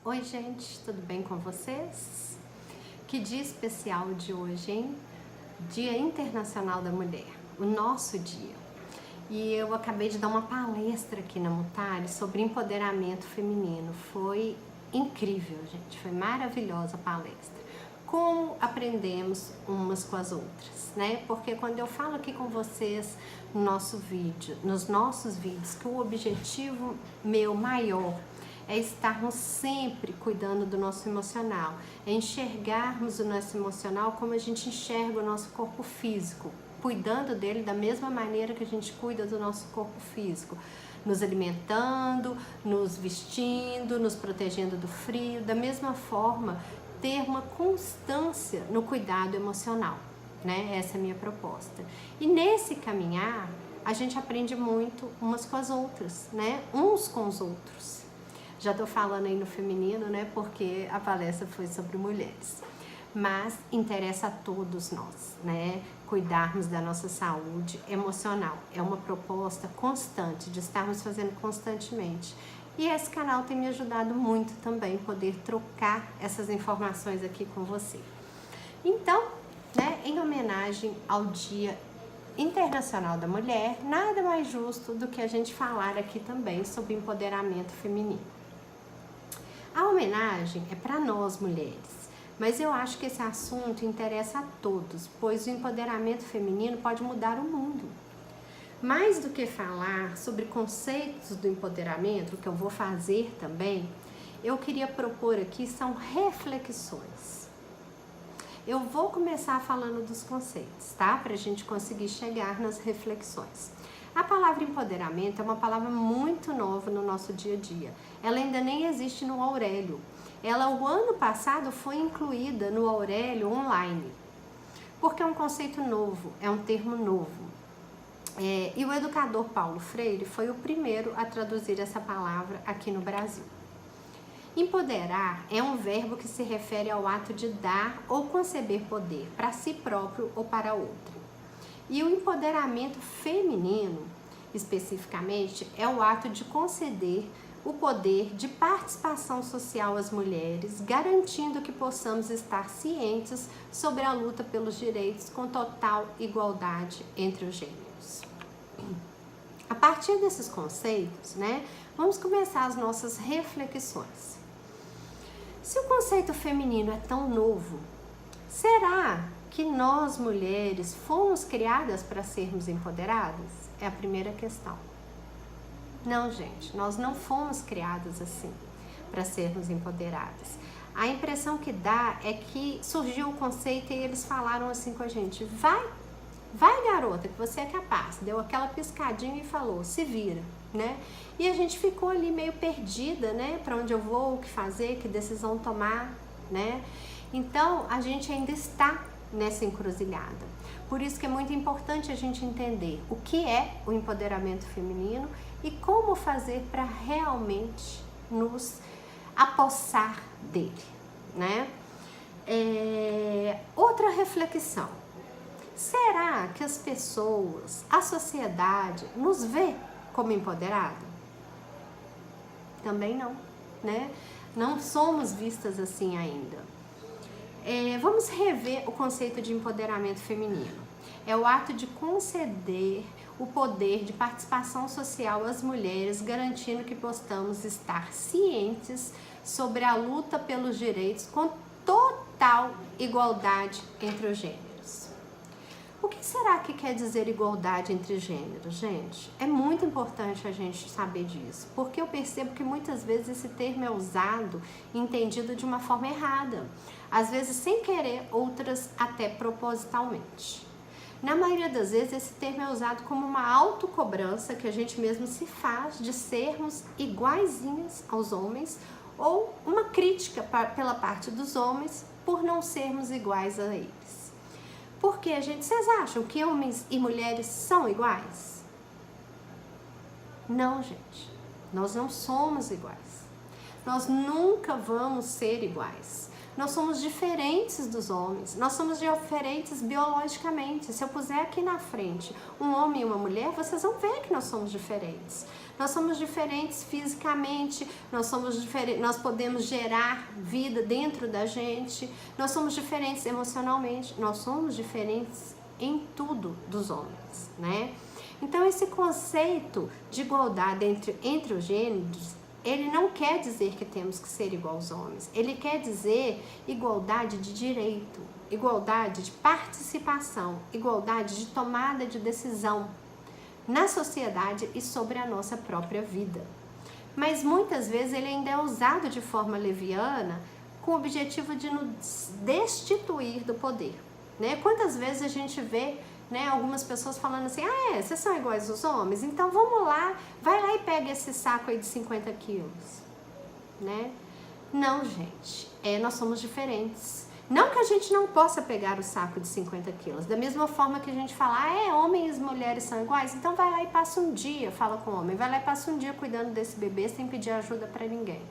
Oi gente, tudo bem com vocês? Que dia especial de hoje, hein? Dia Internacional da Mulher, o nosso dia. E eu acabei de dar uma palestra aqui na Mutare sobre empoderamento feminino. Foi incrível, gente, foi maravilhosa a palestra. Como aprendemos umas com as outras, né? Porque quando eu falo aqui com vocês no nosso vídeo, nos nossos vídeos, que o objetivo meu maior é estarmos sempre cuidando do nosso emocional, é enxergarmos o nosso emocional como a gente enxerga o nosso corpo físico, cuidando dele da mesma maneira que a gente cuida do nosso corpo físico, nos alimentando, nos vestindo, nos protegendo do frio, da mesma forma ter uma constância no cuidado emocional, né? Essa é a minha proposta. E nesse caminhar, a gente aprende muito umas com as outras, né? Uns com os outros. Já tô falando aí no feminino, né? Porque a palestra foi sobre mulheres. Mas interessa a todos nós, né? Cuidarmos da nossa saúde emocional. É uma proposta constante, de estarmos fazendo constantemente. E esse canal tem me ajudado muito também, poder trocar essas informações aqui com você. Então, né, em homenagem ao Dia Internacional da Mulher, nada mais justo do que a gente falar aqui também sobre empoderamento feminino. A homenagem é para nós mulheres, mas eu acho que esse assunto interessa a todos, pois o empoderamento feminino pode mudar o mundo. Mais do que falar sobre conceitos do empoderamento, que eu vou fazer também, eu queria propor aqui são reflexões. Eu vou começar falando dos conceitos, tá? Para a gente conseguir chegar nas reflexões. A palavra empoderamento é uma palavra muito nova no nosso dia a dia. Ela ainda nem existe no Aurélio. Ela, o ano passado, foi incluída no Aurélio online. Porque é um conceito novo, é um termo novo. E o educador Paulo Freire foi o primeiro a traduzir essa palavra aqui no Brasil. Empoderar é um verbo que se refere ao ato de dar ou conceber poder para si próprio ou para outro. E o empoderamento feminino, especificamente, é o ato de conceder o poder de participação social às mulheres, garantindo que possamos estar cientes sobre a luta pelos direitos com total igualdade entre os gêneros. A partir desses conceitos, né, vamos começar as nossas reflexões. Se o conceito feminino é tão novo, será que nós mulheres fomos criadas para sermos empoderadas? É a primeira questão. Não, gente, nós não fomos criadas assim, para sermos empoderadas. A impressão que dá é que surgiu o conceito e eles falaram assim com a gente: vai garota, que você é capaz. Deu aquela piscadinha e falou, se vira, né? E a gente ficou ali meio perdida, né? Para onde eu vou, o que fazer, que decisão tomar, né? Então, a gente ainda está nessa encruzilhada. Por isso que é muito importante a gente entender o que é o empoderamento feminino e como fazer para realmente nos apossar dele, né? Outra reflexão. Será que as pessoas, a sociedade, nos vê como empoderada? Também não, né? Não somos vistas assim ainda. Vamos rever o conceito de empoderamento feminino. É o ato de conceder o poder de participação social às mulheres, garantindo que possamos estar cientes sobre a luta pelos direitos com total igualdade entre os gêneros. O que será que quer dizer igualdade entre gêneros, gente? É muito importante a gente saber disso, porque eu percebo que muitas vezes esse termo é usado e entendido de uma forma errada. Às vezes sem querer, outras até propositalmente. Na maioria das vezes esse termo é usado como uma autocobrança que a gente mesmo se faz de sermos iguaizinhas aos homens ou uma crítica pela parte dos homens por não sermos iguais a eles. Porque, vocês acham que homens e mulheres são iguais? Não, gente. Nós não somos iguais. Nós nunca vamos ser iguais. Nós somos diferentes dos homens, nós somos diferentes biologicamente. Se eu puser aqui na frente um homem e uma mulher, vocês vão ver que nós somos diferentes. Nós somos diferentes fisicamente, nós podemos gerar vida dentro da gente, nós somos diferentes emocionalmente, nós somos diferentes em tudo dos homens, né? Então esse conceito de igualdade entre os gêneros, ele não quer dizer que temos que ser igual aos homens, ele quer dizer igualdade de direito, igualdade de participação, igualdade de tomada de decisão na sociedade e sobre a nossa própria vida. Mas muitas vezes ele ainda é usado de forma leviana com o objetivo de nos destituir do poder, né? Quantas vezes a gente vê, né, algumas pessoas falando assim, vocês são iguais aos homens? Então vamos lá, vai lá e pega esse saco aí de 50 quilos, né? Não, gente, nós somos diferentes. Não que a gente não possa pegar o saco de 50 quilos, da mesma forma que a gente fala, homens e mulheres são iguais, então vai lá e passa um dia, fala com o homem, vai lá e passa um dia cuidando desse bebê sem pedir ajuda para ninguém.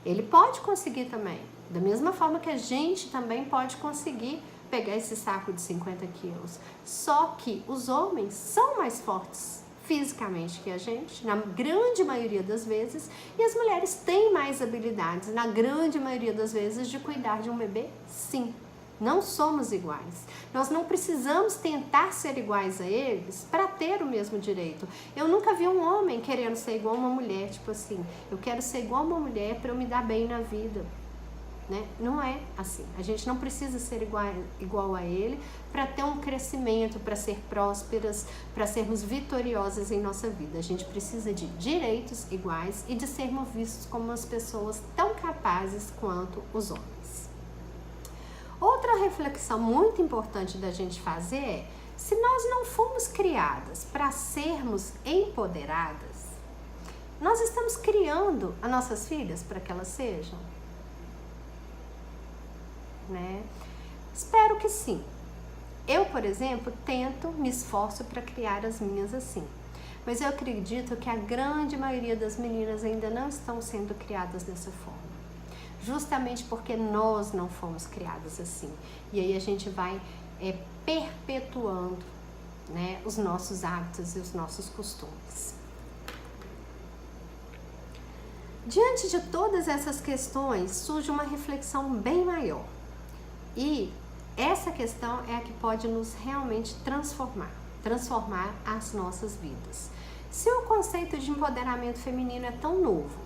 Ele pode conseguir também, da mesma forma que a gente também pode conseguir pegar esse saco de 50 quilos. Só que os homens são mais fortes fisicamente que a gente, na grande maioria das vezes, e as mulheres têm mais habilidades, na grande maioria das vezes, de cuidar de um bebê, sim. Não somos iguais. Nós não precisamos tentar ser iguais a eles para ter o mesmo direito. Eu nunca vi um homem querendo ser igual a uma mulher, tipo assim, eu quero ser igual a uma mulher para eu me dar bem na vida. Né? Não é assim. A gente não precisa ser igual a ele para ter um crescimento, para ser prósperas, para sermos vitoriosas em nossa vida. A gente precisa de direitos iguais e de sermos vistos como as pessoas tão capazes quanto os homens. Outra reflexão muito importante da gente fazer é: se nós não fomos criadas para sermos empoderadas, nós estamos criando as nossas filhas para que elas sejam? Né? Espero que sim. Eu, por exemplo, me esforço para criar as minhas assim. Mas eu acredito que a grande maioria das meninas ainda não estão sendo criadas dessa forma. Justamente porque nós não fomos criadas assim. E aí a gente vai perpetuando, né, os nossos hábitos e os nossos costumes. Diante de todas essas questões, surge uma reflexão bem maior. E essa questão é a que pode nos realmente transformar as nossas vidas. Se o conceito de empoderamento feminino é tão novo,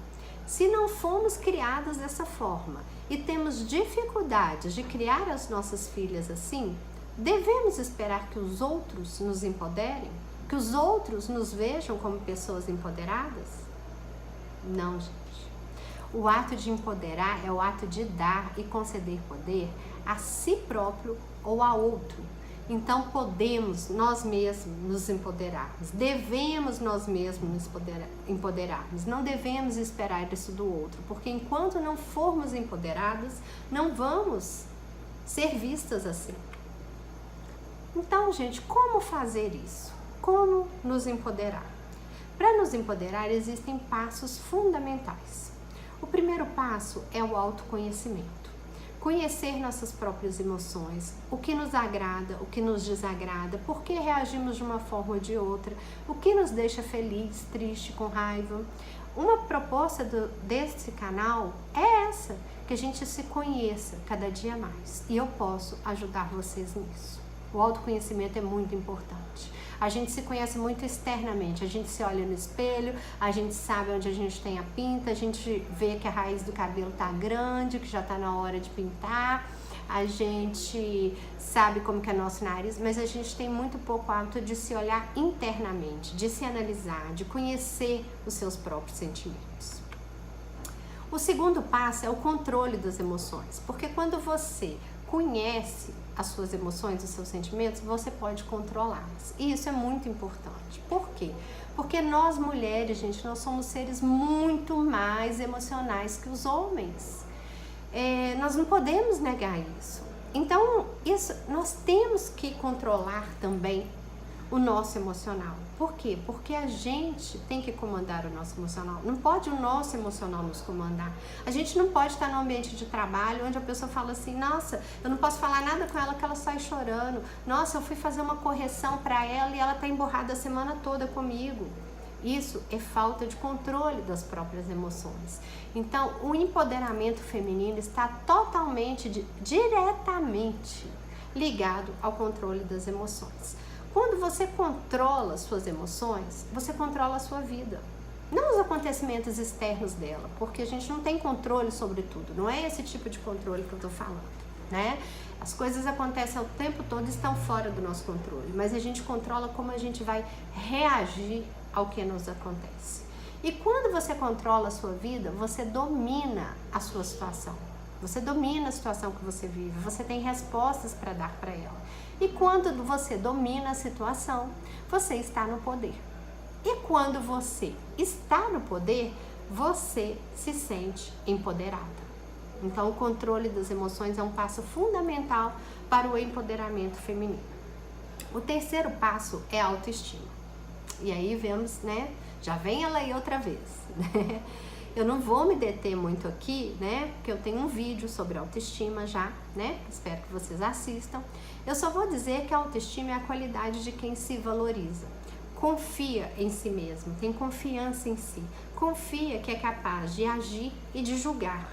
se não fomos criadas dessa forma e temos dificuldades de criar as nossas filhas assim, devemos esperar que os outros nos empoderem? Que os outros nos vejam como pessoas empoderadas? Não, gente. O ato de empoderar é o ato de dar e conceder poder a si próprio ou a outro. Então podemos nós mesmos nos empoderarmos, devemos nós mesmos nos empoderarmos, não devemos esperar isso do outro, porque enquanto não formos empoderadas, não vamos ser vistas assim. Então, gente, como fazer isso? Como nos empoderar? Para nos empoderar, existem passos fundamentais. O primeiro passo é o autoconhecimento. Conhecer nossas próprias emoções, o que nos agrada, o que nos desagrada, por que reagimos de uma forma ou de outra, o que nos deixa feliz, triste, com raiva. Uma proposta desse canal é essa, que a gente se conheça cada dia mais. E eu posso ajudar vocês nisso. O autoconhecimento é muito importante. A gente se conhece muito externamente, a gente se olha no espelho, a gente sabe onde a gente tem a pinta, a gente vê que a raiz do cabelo tá grande, que já tá na hora de pintar, a gente sabe como que é nosso nariz, mas a gente tem muito pouco hábito de se olhar internamente, de se analisar, de conhecer os seus próprios sentimentos. O segundo passo é o controle das emoções, porque quando você conhece as suas emoções, os seus sentimentos, você pode controlá-las. E isso é muito importante. Por quê? Porque nós mulheres, gente, nós somos seres muito mais emocionais que os homens. Nós não podemos negar isso. Então, nós temos que controlar também o nosso emocional. Por quê? Porque a gente tem que comandar o nosso emocional. Não pode o nosso emocional nos comandar. A gente não pode estar num ambiente de trabalho onde a pessoa fala assim, nossa, eu não posso falar nada com ela que ela sai chorando. Nossa, eu fui fazer uma correção para ela e ela tá emburrada a semana toda comigo. Isso é falta de controle das próprias emoções. Então, o empoderamento feminino está totalmente, diretamente ligado ao controle das emoções. Quando você controla suas emoções, você controla a sua vida. Não os acontecimentos externos dela, porque a gente não tem controle sobre tudo. Não é esse tipo de controle que eu tô falando, né? As coisas acontecem o tempo todo e estão fora do nosso controle, mas a gente controla como a gente vai reagir ao que nos acontece. E quando você controla a sua vida, você domina a sua situação. Você domina a situação que você vive, você tem respostas para dar para ela. E quando você domina a situação, você está no poder. E quando você está no poder, você se sente empoderada. Então, o controle das emoções é um passo fundamental para o empoderamento feminino. O terceiro passo é a autoestima. E aí vemos, né? Já vem ela aí outra vez, né? Eu não vou me deter muito aqui, né? Porque eu tenho um vídeo sobre autoestima já, né? Espero que vocês assistam. Eu só vou dizer que a autoestima é a qualidade de quem se valoriza. Confia em si mesmo, tem confiança em si. Confia que é capaz de agir e de julgar.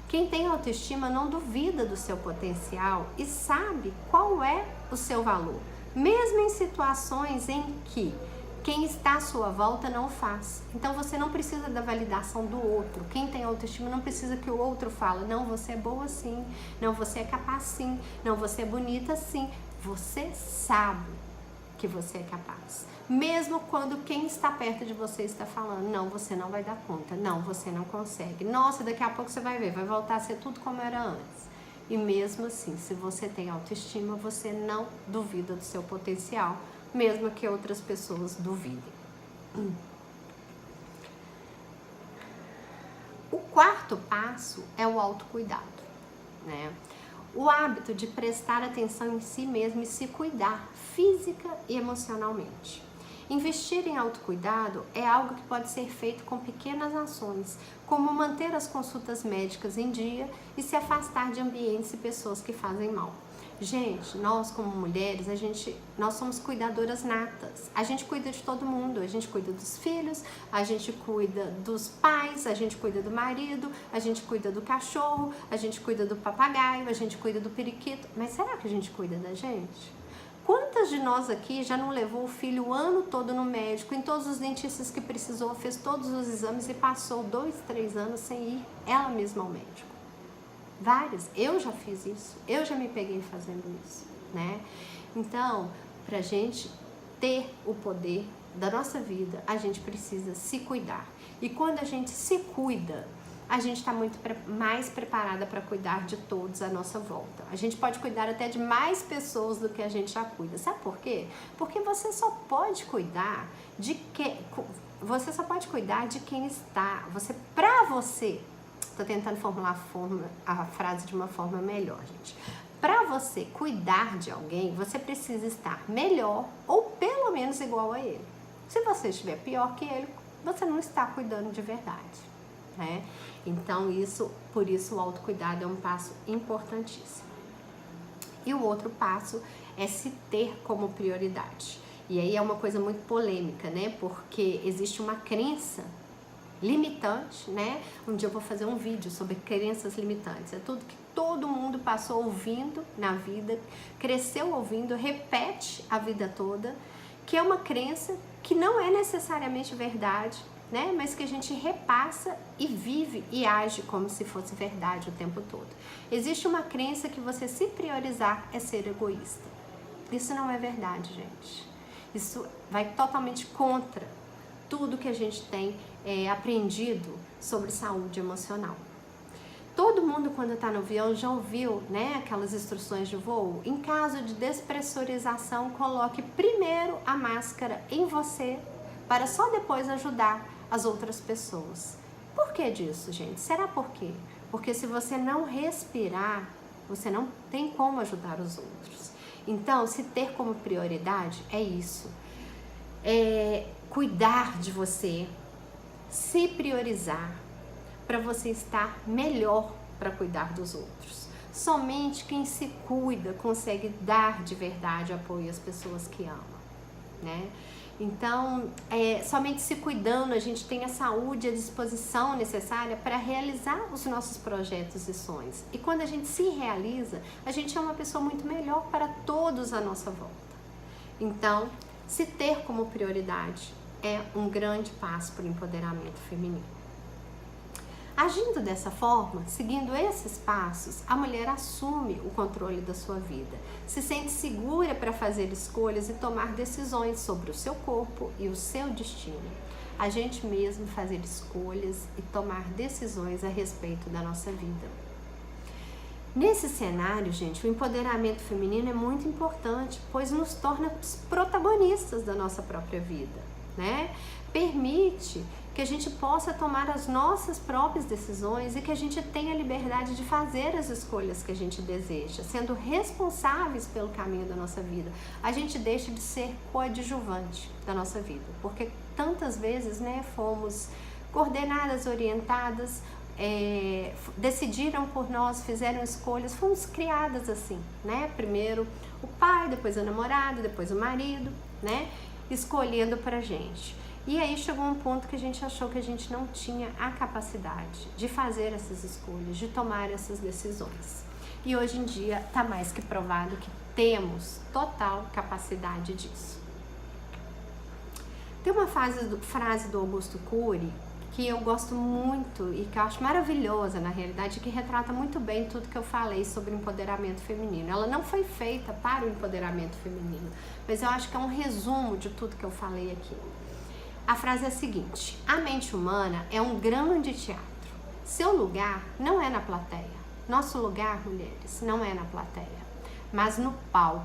Quem tem autoestima não duvida do seu potencial e sabe qual é o seu valor, mesmo em situações em que quem está à sua volta não faz. Então você não precisa da validação do outro. Quem tem autoestima não precisa que o outro fale, não, você é boa sim, não, você é capaz sim, não, você é bonita sim. Você sabe que você é capaz. Mesmo quando quem está perto de você está falando, não, você não vai dar conta, não, você não consegue. Nossa, daqui a pouco você vai ver, vai voltar a ser tudo como era antes. E mesmo assim, se você tem autoestima, você não duvida do seu potencial, mesmo que outras pessoas duvidem. O quarto passo é o autocuidado, né? O hábito de prestar atenção em si mesmo e se cuidar física e emocionalmente. Investir em autocuidado é algo que pode ser feito com pequenas ações, como manter as consultas médicas em dia e se afastar de ambientes e pessoas que fazem mal. Gente, nós como mulheres, nós somos cuidadoras natas. A gente cuida de todo mundo, a gente cuida dos filhos, a gente cuida dos pais, a gente cuida do marido, a gente cuida do cachorro, a gente cuida do papagaio, a gente cuida do periquito. Mas será que a gente cuida da gente? Quantas de nós aqui já não levou o filho o ano todo no médico, em todos os dentistas que precisou, fez todos os exames e passou 2, 3 anos sem ir ela mesma ao médico? Várias. Eu já fiz isso. Eu já me peguei fazendo isso, né? Então, pra gente ter o poder da nossa vida, a gente precisa se cuidar. E quando a gente se cuida, a gente está muito mais preparada para cuidar de todos à nossa volta. A gente pode cuidar até de mais pessoas do que a gente já cuida. Sabe por quê? Porque você só pode cuidar de quem está. Para você, tô tentando formular a frase de uma forma melhor, gente. Para você cuidar de alguém, você precisa estar melhor ou pelo menos igual a ele. Se você estiver pior que ele, você não está cuidando de verdade, né? Então, por isso o autocuidado é um passo importantíssimo. E o outro passo é se ter como prioridade. E aí é uma coisa muito polêmica, né? Porque existe uma crença limitante, né? Um dia eu vou fazer um vídeo sobre crenças limitantes. É tudo que todo mundo passou ouvindo na vida, cresceu ouvindo, repete a vida toda, que é uma crença que não é necessariamente verdade, né? Mas que a gente repassa e vive e age como se fosse verdade o tempo todo. Existe uma crença que você se priorizar é ser egoísta. Isso não é verdade, gente. Isso vai totalmente contra tudo que a gente tem aprendido sobre saúde emocional. Todo mundo, quando está no avião, já ouviu, né, aquelas instruções de voo? Em caso de despressurização, coloque primeiro a máscara em você para só depois ajudar as outras pessoas. Por que disso, gente? Será por quê? Porque se você não respirar, você não tem como ajudar os outros. Então, se ter como prioridade é isso. É cuidar de você, se priorizar para você estar melhor para cuidar dos outros. Somente quem se cuida consegue dar de verdade apoio às pessoas que ama, né? Então, somente se cuidando a gente tem a saúde e a disposição necessária para realizar os nossos projetos e sonhos. E quando a gente se realiza, a gente é uma pessoa muito melhor para todos à nossa volta. Então, se ter como prioridade é um grande passo para o empoderamento feminino. Agindo dessa forma, seguindo esses passos, a mulher assume o controle da sua vida, se sente segura para fazer escolhas e tomar decisões sobre o seu corpo e o seu destino. A gente mesmo fazer escolhas e tomar decisões a respeito da nossa vida. Nesse cenário, gente, o empoderamento feminino é muito importante, pois nos torna os protagonistas da nossa própria vida, né? Permite que a gente possa tomar as nossas próprias decisões e que a gente tenha a liberdade de fazer as escolhas que a gente deseja, sendo responsáveis pelo caminho da nossa vida. A gente deixa de ser coadjuvante da nossa vida, porque tantas vezes, né, fomos coordenadas, orientadas, decidiram por nós, fizeram escolhas, fomos criadas assim, né? Primeiro o pai, depois o namorado, depois o marido, né? Escolhendo pra gente. E aí chegou um ponto que a gente achou que a gente não tinha a capacidade de fazer essas escolhas, de tomar essas decisões. E hoje em dia está mais que provado que temos total capacidade disso. Tem uma frase do Augusto Cury que eu gosto muito e que eu acho maravilhosa, na realidade, que retrata muito bem tudo que eu falei sobre empoderamento feminino. Ela não foi feita para o empoderamento feminino, mas eu acho que é um resumo de tudo que eu falei aqui. A frase é a seguinte: a mente humana é um grande teatro. Seu lugar não é na plateia. Nosso lugar, mulheres, não é na plateia, mas no palco,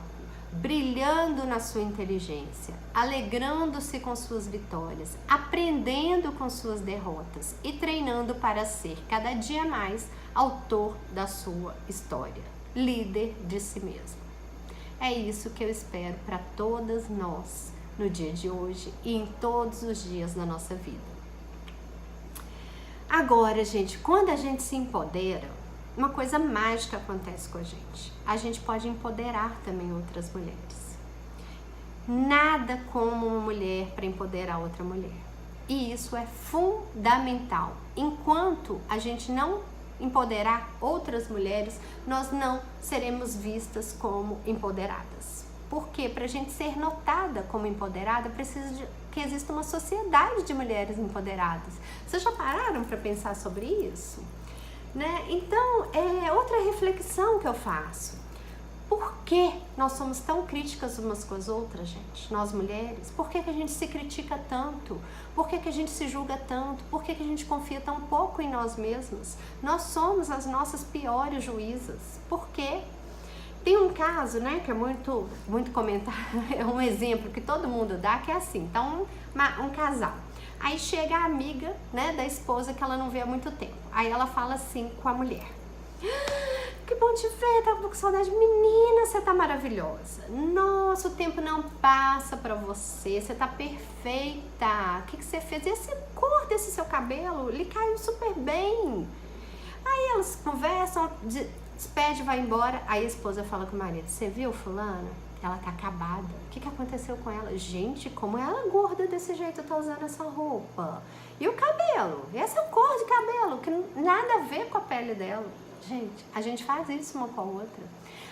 brilhando na sua inteligência, alegrando-se com suas vitórias, aprendendo com suas derrotas e treinando para ser cada dia mais autor da sua história, líder de si mesmo. É isso que eu espero para todas nós no dia de hoje e em todos os dias da nossa vida. Agora, gente, quando a gente se empodera, uma coisa mágica acontece com a gente. A gente pode empoderar também outras mulheres. Nada como uma mulher para empoderar outra mulher. E isso é fundamental. Enquanto a gente não empoderar outras mulheres, nós não seremos vistas como empoderadas. Porque para a gente ser notada como empoderada, precisa que exista uma sociedade de mulheres empoderadas. Vocês já pararam para pensar sobre isso? Né? Então, outra reflexão que eu faço. Por que nós somos tão críticas umas com as outras, gente? Nós mulheres? Por que a gente se critica tanto? Por que a gente se julga tanto? Por que a gente confia tão pouco em nós mesmas? Nós somos as nossas piores juízas. Por quê? Tem um caso, né, que é muito comentado, é um exemplo que todo mundo dá, que é assim, então um casal. Aí chega a amiga, né, da esposa que ela não vê há muito tempo. Aí ela fala assim com a mulher: que bom te ver, tava com saudade. Menina, você tá maravilhosa. Nossa, o tempo não passa pra você, você tá perfeita. O que você fez? E essa cor desse seu cabelo, ele caiu super bem. Aí elas conversam, despede, vai embora. Aí a esposa fala com o marido: você viu fulana? Ela tá acabada. O que aconteceu com ela? Gente, como ela gorda desse jeito tá usando essa roupa? E o cabelo? E essa cor de cabelo, que nada a ver com a pele dela. Gente, a gente faz isso uma com a outra.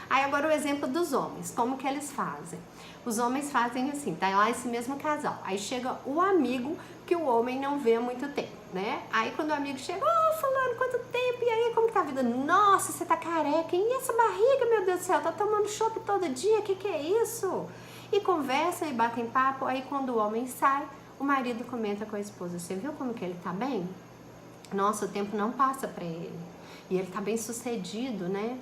Aí agora o exemplo dos homens, como que eles fazem? Os homens fazem assim, tá lá esse mesmo casal. Aí chega o amigo que o homem não vê há muito tempo, né? Aí quando o amigo chega: fulano, quanto tempo? E aí, como tá a vida? Nossa, você tá careca. E essa barriga, meu Deus do céu, tá tomando chopp todo dia, que é isso? E conversam e batem papo. Aí quando o homem sai, o marido comenta com a esposa: você viu como que ele tá bem? Nossa, o tempo não passa pra ele. E ele tá bem sucedido, né?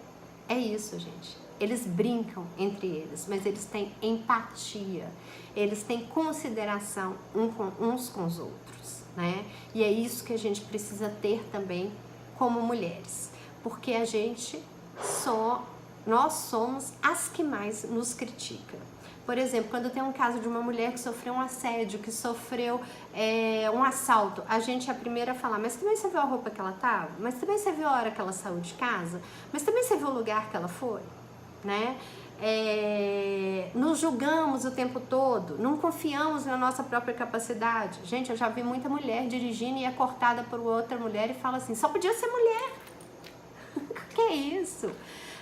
É isso, gente. Eles brincam entre eles, mas eles têm empatia. Eles têm consideração uns com os outros, né? E é isso que a gente precisa ter também como mulheres. Porque a gente só nós somos as que mais nos criticam. Por exemplo, quando tem um caso de uma mulher que sofreu um assédio, que sofreu um assalto, a gente é a primeira a falar, mas também você viu a roupa que ela tava? Mas também você viu a hora que ela saiu de casa? Mas também você viu o lugar que ela foi? Né? Nos julgamos o tempo todo, não confiamos na nossa própria capacidade. Gente, eu já vi muita mulher dirigindo e é cortada por outra mulher e fala assim, só podia ser mulher. Que é isso?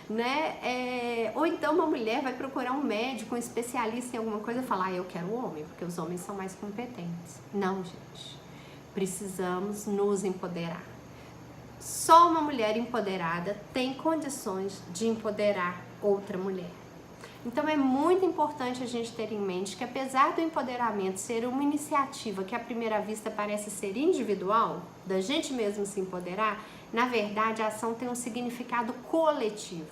Né? Ou então uma mulher vai procurar um médico, um especialista em alguma coisa e falar, eu quero um homem, porque os homens são mais competentes. Não, gente. Precisamos nos empoderar. Só uma mulher empoderada tem condições de empoderar outra mulher. Então é muito importante a gente ter em mente que apesar do empoderamento ser uma iniciativa que à primeira vista parece ser individual, da gente mesmo se empoderar, na verdade a ação tem um significado coletivo.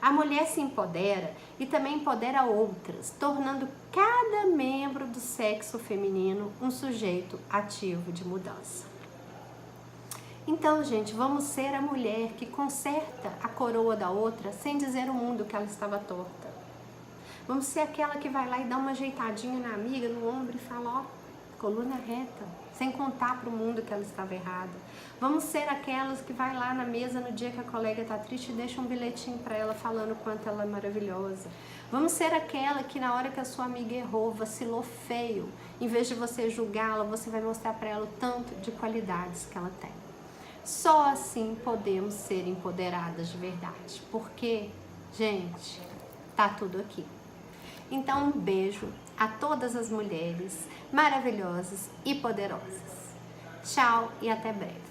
A mulher se empodera e também empodera outras, tornando cada membro do sexo feminino um sujeito ativo de mudança. Então, gente, vamos ser a mulher que conserta a coroa da outra sem dizer ao mundo que ela estava torta. Vamos ser aquela que vai lá e dá uma ajeitadinha na amiga, no ombro e fala, ó, coluna reta, sem contar para o mundo que ela estava errada. Vamos ser aquelas que vai lá na mesa no dia que a colega está triste e deixa um bilhetinho para ela falando o quanto ela é maravilhosa. Vamos ser aquela que na hora que a sua amiga errou, vacilou feio, em vez de você julgá-la, você vai mostrar para ela o tanto de qualidades que ela tem. Só assim podemos ser empoderadas de verdade, porque, gente, tá tudo aqui. Então, um beijo a todas as mulheres maravilhosas e poderosas. Tchau e até breve.